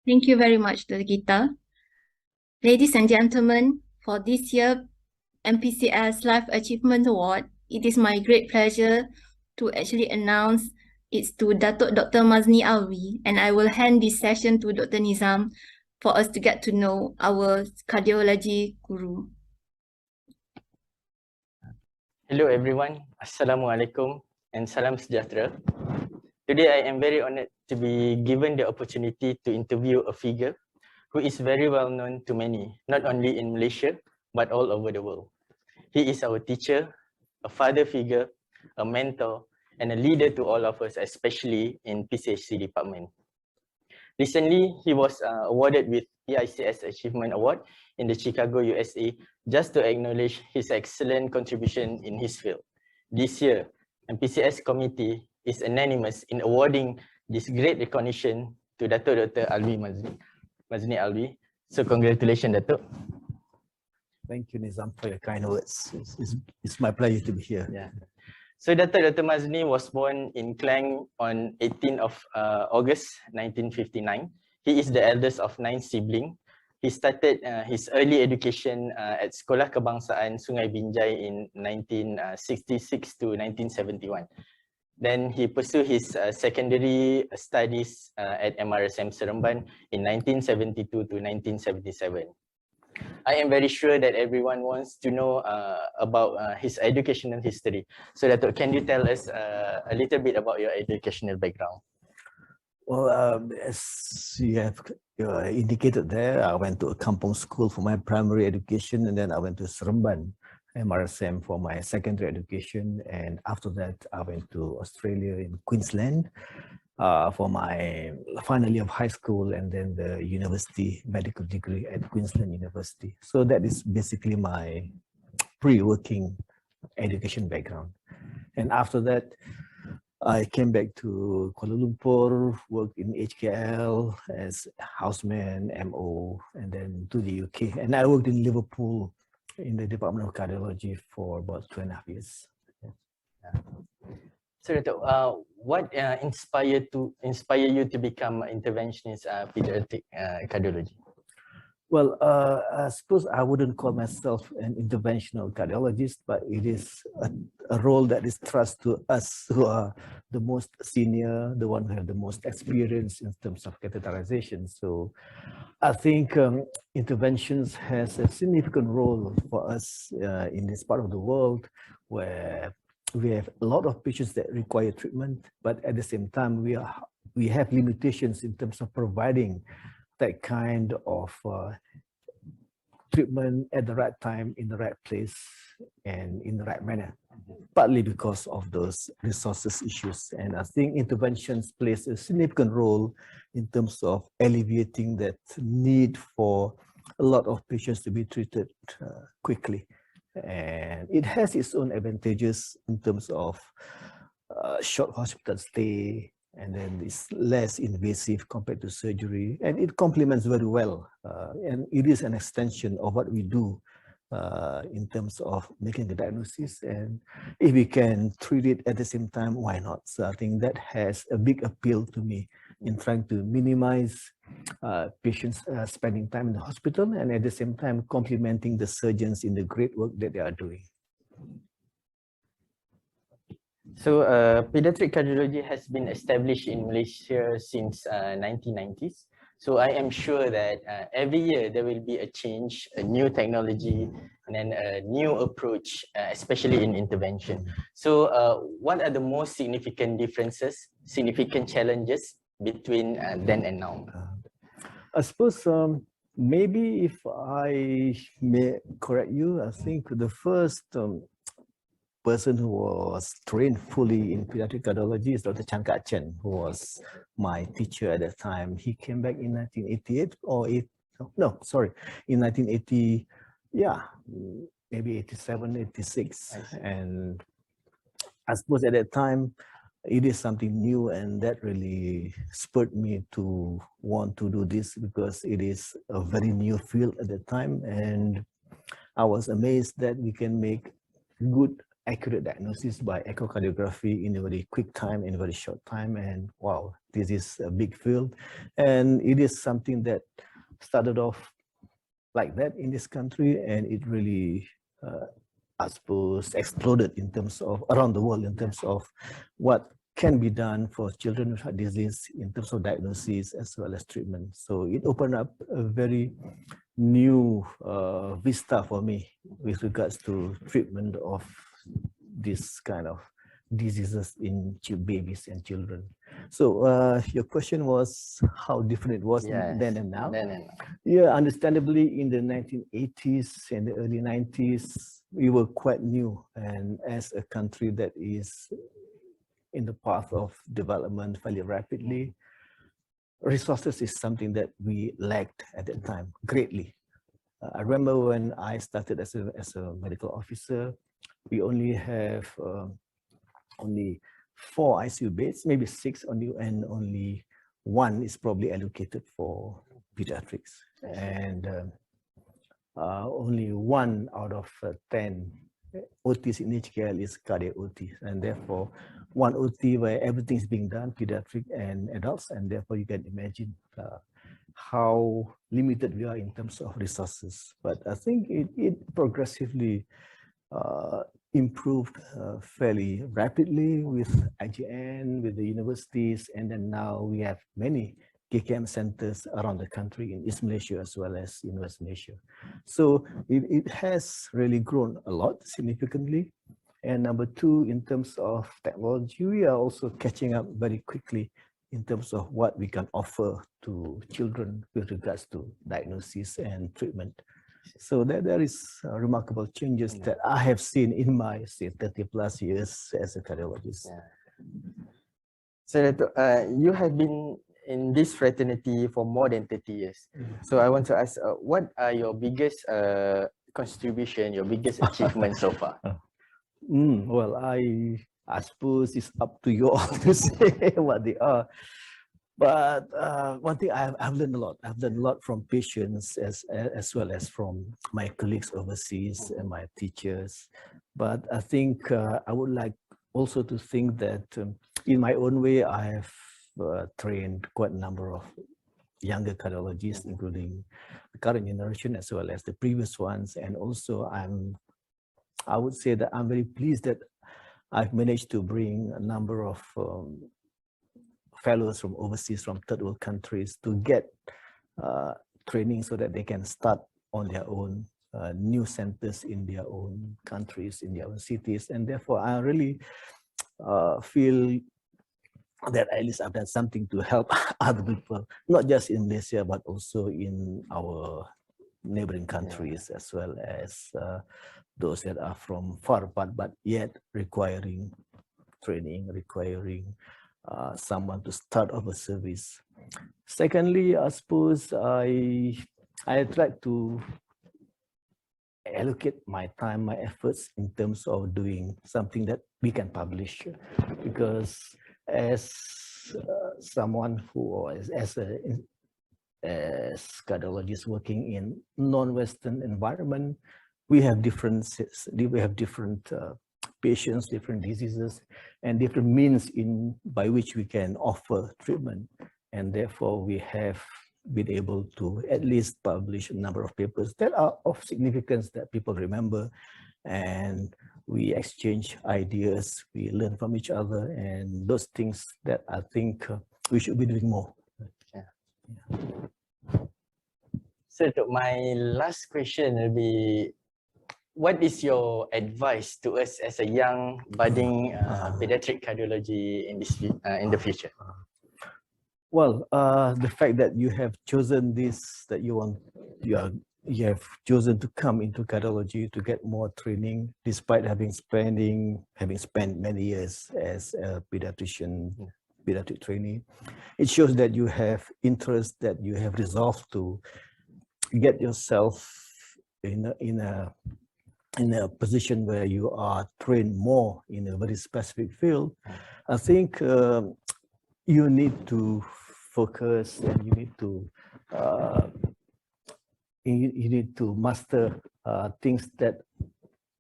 Thank you very much, Gita. Ladies and gentlemen, for this year MPCS Life Achievement Award, it is my great pleasure to actually announce it's to Datuk Dr. Mazeni Alwi, and I will hand this session to Dr. Nizam for us to get to know our cardiology guru. Hello everyone, Assalamualaikum and Salam Sejahtera. Today I am very honored to be given the opportunity to interview a figure who is very well known to many, not only in Malaysia, but all over the world. He is our teacher, a father figure, a mentor, and a leader to all of us, especially in PCHC department. Recently, he was awarded with PICS Achievement Award in the Chicago, USA, just to acknowledge his excellent contribution in his field. This year, MPCS committee is unanimous in awarding this great recognition to Datuk Dr. Mazeni Alwi. So congratulations, Datuk. Thank you, Nizam, for your kind words. It's my pleasure to be here. Yeah. So Dr. Mazeni was born in Klang on 18th of August 1959. He is the eldest of 9 siblings. He started his early education at Sekolah Kebangsaan Sungai Binjai in 1966 to 1971. Then he pursued his secondary studies at MRSM Seremban in 1972 to 1977. I am very sure that everyone wants to know about his educational history. So Datuk, can you tell us a little bit about your educational background? Well, as you have indicated there, I went to a kampung school for my primary education, and then I went to Seremban MRSM for my secondary education, and after that I went to Australia in Queensland for my final year of high school, and then the university medical degree at Queensland University. So that is basically my pre-working education background. And after that, I came back to Kuala Lumpur, worked in HKL as houseman, MO, and then to the UK. And I worked in Liverpool in the Department of Cardiology for about 2.5 years. Yeah. So what inspired you to become an interventionist pediatric cardiology? Well, I suppose I wouldn't call myself an interventional cardiologist, but it is a role that is thrust to us who are the most senior, the one who have the most experience in terms of catheterization. So I think interventions has a significant role for us in this part of the world, where we have a lot of patients that require treatment, but at the same time we have limitations in terms of providing that kind of treatment at the right time, in the right place, and in the right manner, partly because of those resources issues. And I think interventions plays a significant role in terms of alleviating that need for a lot of patients to be treated quickly. And it has its own advantages in terms of short hospital stay, and then it's less invasive compared to surgery, and it complements very well. And it is an extension of what we do in terms of making the diagnosis. And if we can treat it at the same time, why not? So I think that has a big appeal to me in trying to minimize patients spending time in the hospital, and at the same time complementing the surgeons in the great work that they are doing. So pediatric cardiology has been established in Malaysia since 1990s. So I am sure that every year there will be a change, a new technology, and then a new approach, especially in intervention. So what are the most significant differences, significant challenges between then and now? I suppose maybe if I may correct you, I think the first person who was trained fully in pediatric cardiology is Dr. Chan Kat Chen, who was my teacher at that time. He came back in 1988 or in 1980, yeah, maybe 87, 86. And I suppose at that time, it is something new, and that really spurred me to want to do this, because it is a very new field at that time. And I was amazed that we can make good accurate diagnosis by echocardiography in a very quick time, in a very short time. And wow, this is a big field. And it is something that started off like that in this country, and it really, I suppose, exploded in terms of around the world in terms of what can be done for children with heart disease in terms of diagnosis as well as treatment. So it opened up a very new vista for me with regards to treatment of this kind of diseases in babies and children. So your question was how different it was then and now? Then and now. Yeah, understandably, in the 1980s and the early 90s, we were quite new, and as a country that is in the path of development fairly rapidly, resources is something that we lacked at that time greatly. I remember when I started as a medical officer, we only have only 4 ICU beds, maybe 6 only, and only 1 is probably allocated for pediatrics, and only 1 out of 10 OTs in HKL is cardiac OT, and therefore 1 OT where everything is being done, pediatric and adults, and therefore you can imagine how limited we are in terms of resources. But I think it progressively improved fairly rapidly with IGN, with the universities, and then now we have many KKM centers around the country in East Malaysia as well as in West Malaysia. So it has really grown a lot significantly. And number 2, in terms of technology, we are also catching up very quickly in terms of what we can offer to children with regards to diagnosis and treatment. So there is remarkable changes that I have seen in my, say, 30 plus years as a cardiologist. So you have been in this fraternity for more than 30 years. So I want to ask, what are your biggest contribution, your biggest achievement so far? Well, I suppose it's up to you all to say what they are. But one thing I've learned a lot. I've learned a lot from patients as well as from my colleagues overseas and my teachers. But I think I would like also to think that in my own way, I have trained quite a number of younger cardiologists, including the current generation as well as the previous ones. And also I would say that I'm very pleased that I've managed to bring a number of fellows from overseas, from third world countries, to get training so that they can start on their own new centers in their own countries, in their own cities. And therefore, I really feel that at least I've done something to help other people, not just in Malaysia, but also in our neighboring countries, as well as those that are from far apart, but yet requiring training, requiring someone to start off a service. Secondly, I suppose I tried to allocate my time, my efforts in terms of doing something that we can publish, because as someone who, or as cardiologists working in non-Western environment, we have different patients, different diseases, and different means by which we can offer treatment. And therefore, we have been able to at least publish a number of papers that are of significance that people remember, and we exchange ideas, we learn from each other, and those things that I think we should be doing more. So my last question will be, what is your advice to us as a young budding pediatric cardiology in the future? Well, the fact that you have chosen this, that you have chosen to come into cardiology to get more training, despite having spent many years as a pediatrician, pediatric trainee, it shows that you have interest, that you have resolved to get yourself in a position where you are trained more in a very specific field. I think you need to focus, and you need to master things that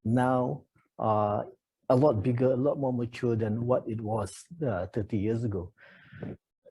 now are a lot bigger, a lot more mature than what it was 30 years ago.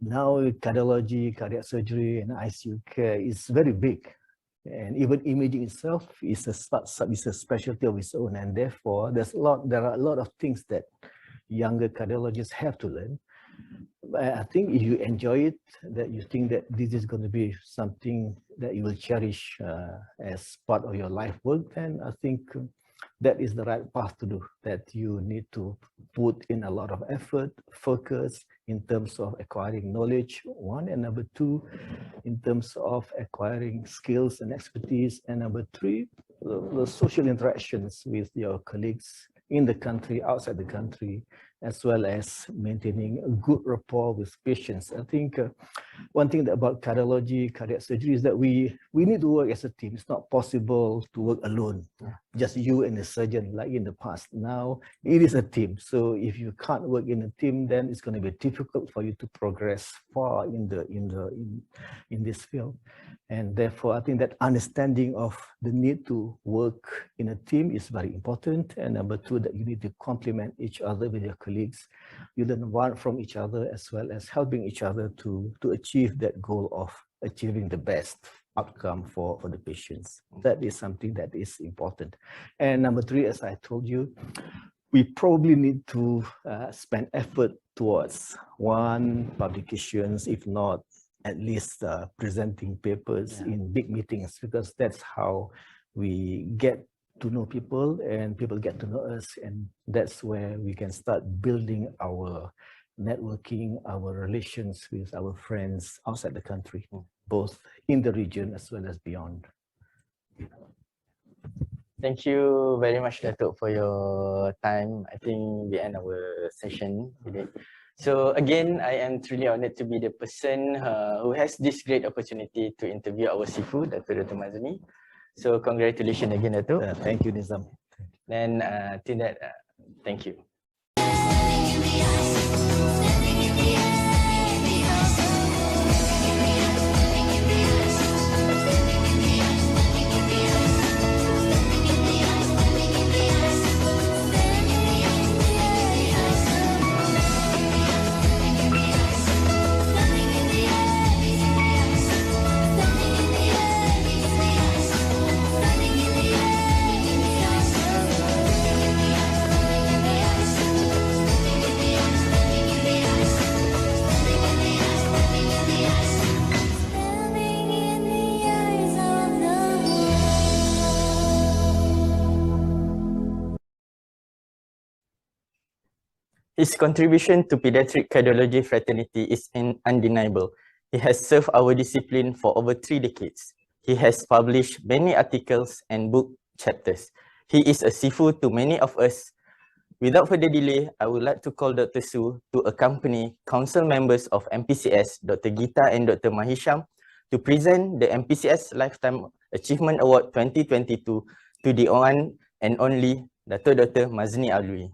Now cardiology, cardiac surgery and ICU care is very big. And even imaging itself is a specialty of its own, and therefore there are a lot of things that younger cardiologists have to learn. I think if you enjoy it, that you think that this is going to be something that you will cherish as part of your life work, then I think that is the right path to do, that you need to put in a lot of effort, focus in terms of acquiring knowledge, one, and number two, in terms of acquiring skills and expertise, and number three, the social interactions with your colleagues in the country, outside the country, as well as maintaining a good rapport with patients. I think one thing about cardiology, cardiac surgery is that we need to work as a team. It's not possible to work alone, just you and the surgeon like in the past. Now it is a team. So if you can't work in a team, then it's going to be difficult for you to progress far in this field. And therefore, I think that understanding of the need to work in a team is very important. And number two, that you need to complement each other with your colleagues. You learn one from each other, as well as helping each other to achieve that goal of achieving the best outcome for the patients. That is something that is important. And number three, as I told you, we probably need to spend effort towards one, publications, if not at least presenting papers in big meetings, because that's how we get to know people and people get to know us, and that's where we can start building our networking, our relations with our friends outside the country, both in the region as well as beyond. Thank you very much, Datuk, for your time. I think we end our session today. So again, I am truly honored to be the person who has this great opportunity to interview our Sifu, Dr. Mazeni. So congratulations again, Datuk. Thank you, Nizam. And to that, thank you. His contribution to pediatric cardiology fraternity is undeniable. He has served our discipline for over 3 decades. He has published many articles and book chapters. He is a Sifu to many of us. Without further delay, I would like to call Dr. Su to accompany council members of MPCS, Dr. Gita and Dr. Mahisham, to present the MPCS Lifetime Achievement Award 2022 to the one and only Dr. Mazeni Alwi.